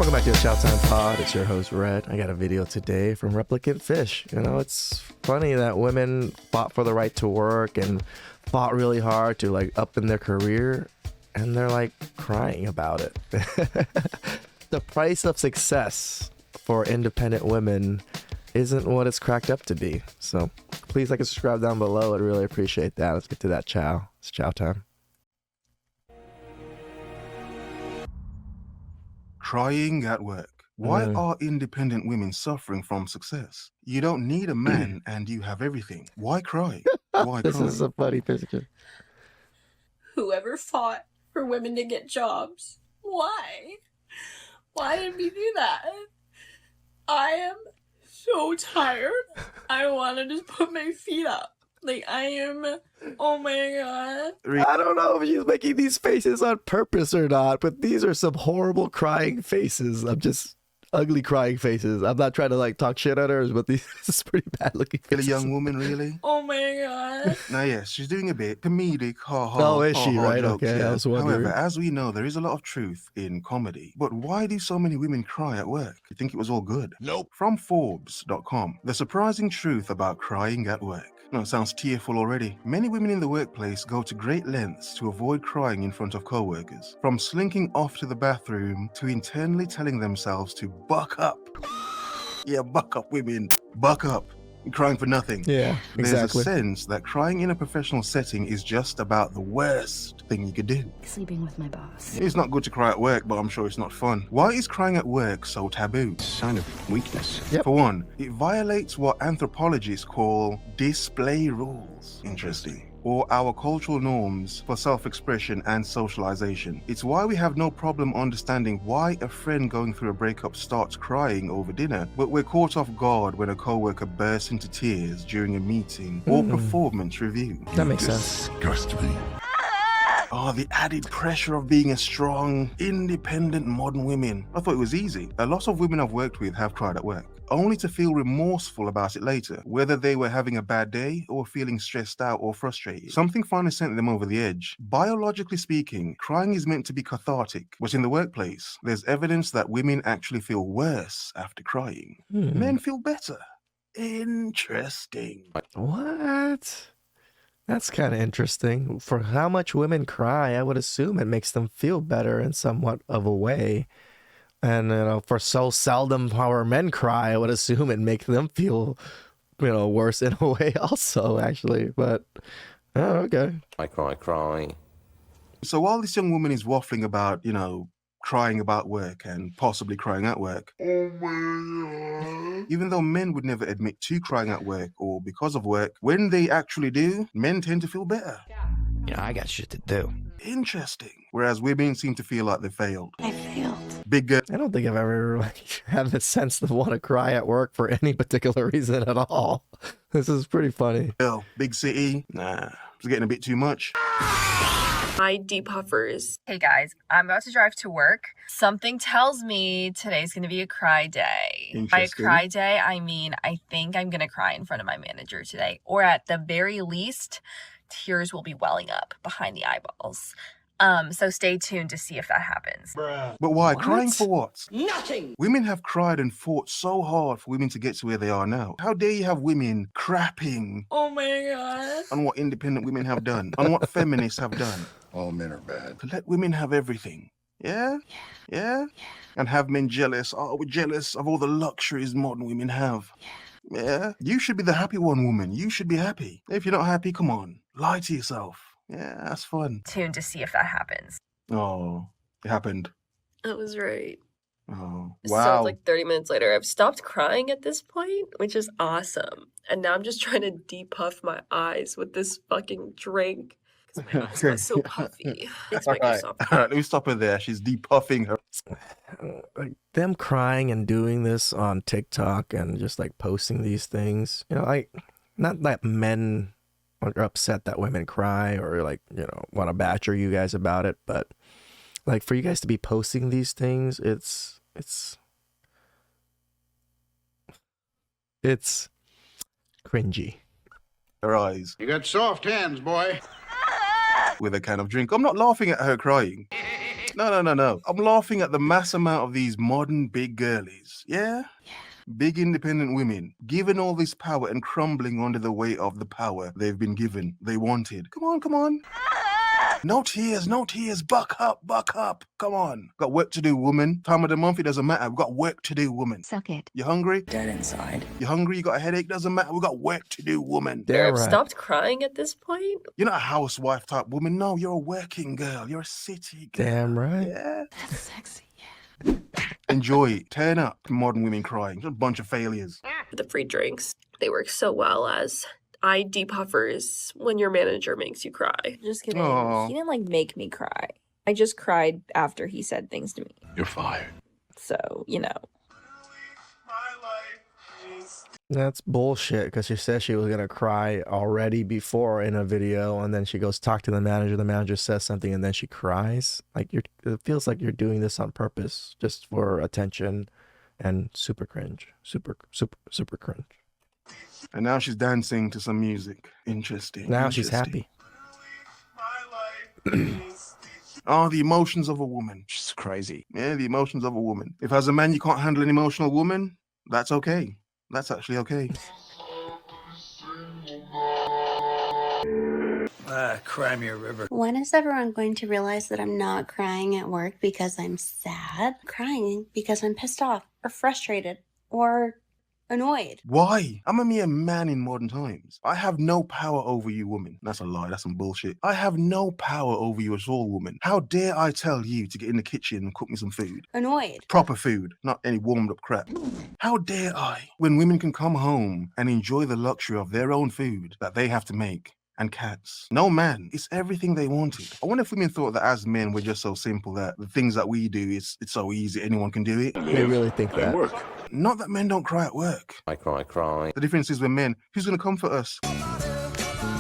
Welcome back to the TheChowTimePod. It's your host, Red. I got a video today from Replicant Fish. You know, it's funny that women fought for the right to work and fought really hard to like up in their career, and they're like crying about it. The price of success for independent women isn't what it's cracked up to be. So please like and subscribe down below. I'd really appreciate that. Let's get to that chow. It's chow time. Crying at work. Why are independent women suffering from success? You don't need a man and you have everything. Why cry? Why This cry? is a funny picture. Whoever fought for women to get jobs. Why? Why did we do that? I am so tired. I want to just put my feet up. Like, I am, oh my god. I don't know if she's making these faces on purpose or not, but these are some horrible crying faces. I'm just ugly crying faces. I'm not trying to like talk shit at her, but these is pretty bad looking A faces. young woman, really? Oh my god. Now, yes, she's doing a bit comedic, Oh, is she? Right, jokes, okay, yeah. I was wondering. However, as we know, there is a lot of truth in comedy. But why do so many women cry at work? You think it was all good? Nope. From Forbes.com, the surprising truth about crying at work. No, it sounds tearful already. Many women in the workplace go to great lengths to avoid crying in front of co-workers. From slinking off to the bathroom to internally telling themselves to buck up. Yeah, buck up, women. Buck up. You're crying for nothing. Yeah, exactly. There's a sense that crying in a professional setting is just about the worst thing you could do. Sleeping with my boss. It's not good to cry at work, but I'm sure it's not fun. Why is crying at work so taboo? Sign of weakness. Yep. For one, it violates what anthropologists call display rules. Interesting. Or our cultural norms for self-expression and socialization. It's why we have no problem understanding why a friend going through a breakup starts crying over dinner, but we're caught off guard when a coworker bursts into tears during a meeting or performance review. That makes sense. Disgust me. Oh, the added pressure of being a strong, independent modern women. I thought it was easy. A lot of women I've worked with have cried at work, only to feel remorseful about it later, whether they were having a bad day or feeling stressed out or frustrated. Something finally sent them over the edge. Biologically speaking, crying is meant to be cathartic, but in the workplace, there's evidence that women actually feel worse after crying. Men feel better. Interesting. What? That's kind of interesting. For how much women cry, I would assume it makes them feel better in somewhat of a way. And, you know, for so seldom how men cry, I would assume it makes them feel, you know, worse in a way also, actually. But, oh, okay. I cry. So while this young woman is waffling about, you know, crying about work and possibly crying at work, even though men would never admit to crying at work or because of work, when they actually do, men tend to feel better. You know, I got shit to do. Interesting. Whereas women seem to feel like they failed. I failed. Big girl. I don't think I've ever like had the sense to want to cry at work for any particular reason at all. This is pretty funny. Big city. Nah, it's getting a bit too much. My depuffers. Hey guys, I'm about to drive to work. Something tells me today's gonna be a cry day. By a Interesting. cry day, I mean I think I'm gonna cry in front of my manager today. Or at the very least, tears will be welling up behind the eyeballs. So stay tuned to see if that happens. But why? What? Crying for what? Nothing. Women have cried and fought so hard for women to get to where they are now. How dare you have women crapping Oh my god. on what independent women have done, on what feminists have done, All men are bad. to let women have everything. Yeah? Yeah? And have men jealous. Oh, we're jealous of all the luxuries modern women have. Yeah? You should be the happy one, woman. You should be happy. If you're not happy, come on. Lie to yourself. Yeah, that's fun. Tuned to see if that happens. Oh, it happened. I was right. Oh, So wow. it's like 30 minutes later, I've stopped crying at this point, which is awesome. And now I'm just trying to depuff my eyes with this fucking drink. Because my eyes got so puffy. It's All right. Microsoft. All right, let me stop her there. She's depuffing her. Like them crying and doing this on TikTok and just like posting these things, you know, like not that men are upset that women cry or like, you know, want to badger you guys about it, but like for you guys to be posting these things, it's cringy. Her eyes You got soft hands, boy. with a can of drink. I'm not laughing at her crying. No. I'm laughing at the mass amount of these modern big girlies. Yeah? Big independent women, given all this power and crumbling under the weight of the power they've been given, they wanted. Come on. No tears. Buck up. Come on. Got work to do, woman. Time of the month, it doesn't matter. We've got work to do, woman. Suck it. You hungry? Dead inside. You hungry? You got a headache? Doesn't matter. We've got work to do, woman. Damn right. Stopped crying at this point. You're not a housewife type woman. No, you're a working girl. You're a city girl. Damn right. Yeah. That's sexy. Enjoy it. Turn up. Modern women crying. Just a bunch of failures. The free drinks, they work so well as eye depuffers when your manager makes you cry. Just kidding. Aw. He didn't like make me cry. I just cried after he said things to me. You're fired. So, you know. That's bullshit because she said she was going to cry already before in a video, and then she goes talk to the manager says something, and then she cries. Like, it feels like you're doing this on purpose just for attention, and super cringe. Super cringe. And now she's dancing to some music. Interesting. Now she's happy. Oh, the emotions of a woman. She's crazy. Yeah, the emotions of a woman. If as a man you can't handle an emotional woman, that's okay. That's actually okay. Cry me a river. When is everyone going to realize that I'm not crying at work because I'm sad? I'm crying because I'm pissed off or frustrated or annoyed. Why? I'm a mere man in modern times. I have no power over you, woman. That's a lie. That's some bullshit. I have no power over you at all, woman. How dare I tell you to get in the kitchen and cook me some food? Annoyed. Proper food, not any warmed up crap. How dare I, when women can come home and enjoy the luxury of their own food that they have to make? And cats. No, man, it's everything they wanted. I wonder if women thought that as men we're just so simple that the things that we do, it's so easy, anyone can do it. They really think that. Not that men don't cry at work. I cry. The difference is when men, who's going to comfort us?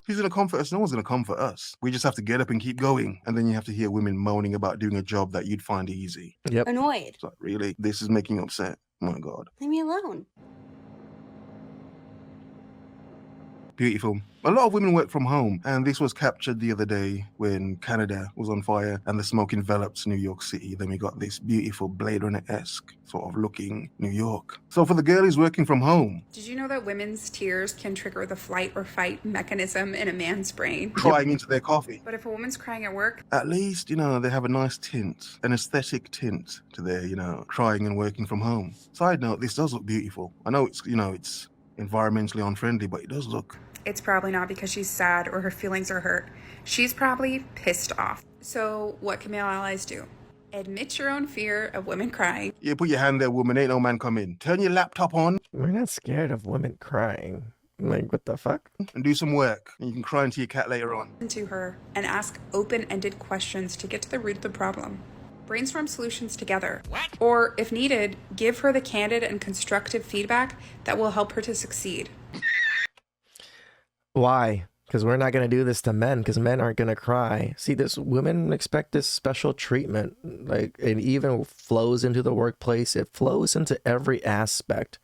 Who's going to comfort us? No one's going to comfort us. We just have to get up and keep going. And then you have to hear women moaning about doing a job that you'd find easy. Yep. Annoyed. It's like, really? This is making you upset? Oh my God. Leave me alone. Beautiful. A lot of women work from home, and this was captured the other day when Canada was on fire and the smoke enveloped New York City. Then we got this beautiful Blade Runner-esque sort of looking New York. So for the girlies working from home, Did you know that women's tears can trigger the flight or fight mechanism in a man's brain? crying into their coffee, But if a woman's crying at work, at least, they have a nice tint, an aesthetic tint to their, crying and working from home. Side note, this does look beautiful. I know it's environmentally unfriendly, but it does look. it's probably not because she's sad or her feelings are hurt. She's probably pissed off. So what can male allies do? Admit your own fear of women crying. Yeah, put your hand there, woman. Ain't no man coming. Turn your laptop on We're not scared of women crying. Like, what the fuck? and do some work. And you can cry into your cat later on. Listen to her and ask open-ended questions to get to the root of the problem. Brainstorm solutions together. Or, if needed, give her the candid and constructive feedback that will help her to succeed. Why? Because we're not going to do this to men, because men aren't going to cry. See, women expect this special treatment. Like, it even flows into the workplace. It flows into every aspect.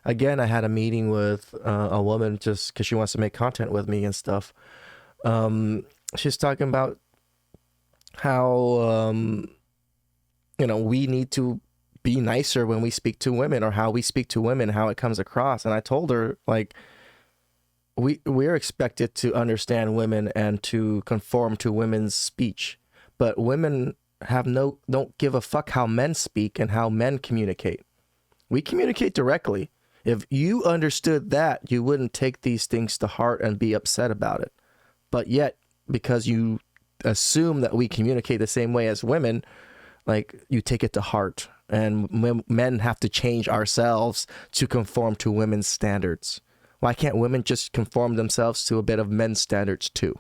Again, I had a meeting with a woman just because she wants to make content with me and stuff. She's talking about how, we need to be nicer when we speak to women, or how we speak to women, how it comes across. And I told her, like, we're expected to understand women and to conform to women's speech, but women don't give a fuck how men speak and how men communicate. We communicate directly. If you understood that, you wouldn't take these things to heart and be upset about it. But yet, because you assume that we communicate the same way as women, like, you take it to heart, and men have to change ourselves to conform to women's standards. Why can't women just conform themselves to a bit of men's standards too?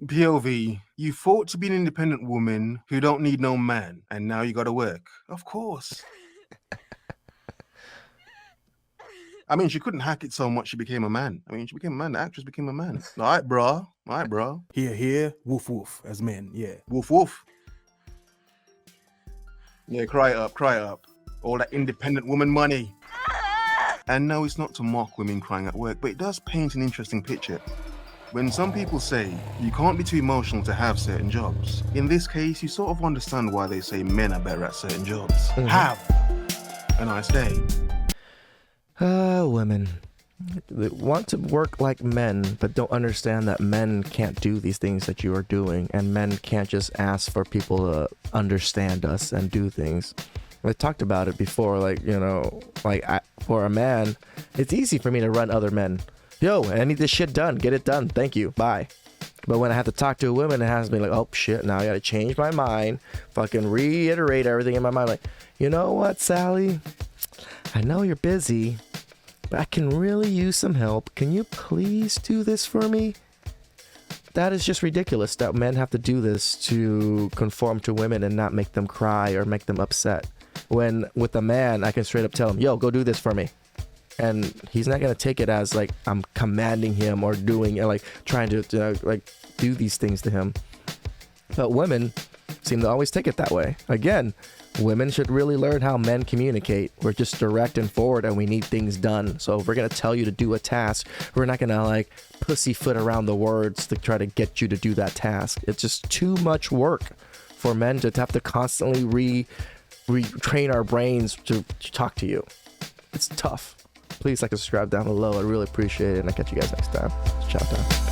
POV, you fought to be an independent woman who don't need no man, and now you gotta work. Of course. I mean, she couldn't hack it so much she became a man. She became a man. The actress became a man. All right, bro. Here, woof woof, as men, yeah. Woof, woof. Yeah, cry it up. All that independent woman money. And no, it's not to mock women crying at work, but it does paint an interesting picture. When some people say you can't be too emotional to have certain jobs, in this case, you sort of understand why they say men are better at certain jobs. Have a nice day. Women. They want to work like men, but don't understand that men can't do these things that you are doing, and men can't just ask for people to understand us and do things. I talked about it before, for a man, it's easy for me to run other men. Yo, I need this shit done. Get it done. Thank you. Bye. But when I have to talk to a woman, it has to be like, oh shit, now I gotta change my mind, fucking reiterate everything in my mind. Like, you know what, Sally? I know you're busy, but I can really use some help. Can you please do this for me? That is just ridiculous that men have to do this to conform to women and not make them cry or make them upset. When with a man, I can straight up tell him, yo, go do this for me. And he's not going to take it as like I'm commanding him or doing like trying to do these things to him. But women seem to always take it that way. Again, women should really learn how men communicate. We're just direct and forward and we need things done. So if we're going to tell you to do a task, we're not going to like pussyfoot around the words to try to get you to do that task. It's just too much work for men to have to constantly retrain our brains to talk to you. It's tough. Please like and subscribe down below. I really appreciate it. And I'll catch you guys next time. Ciao time.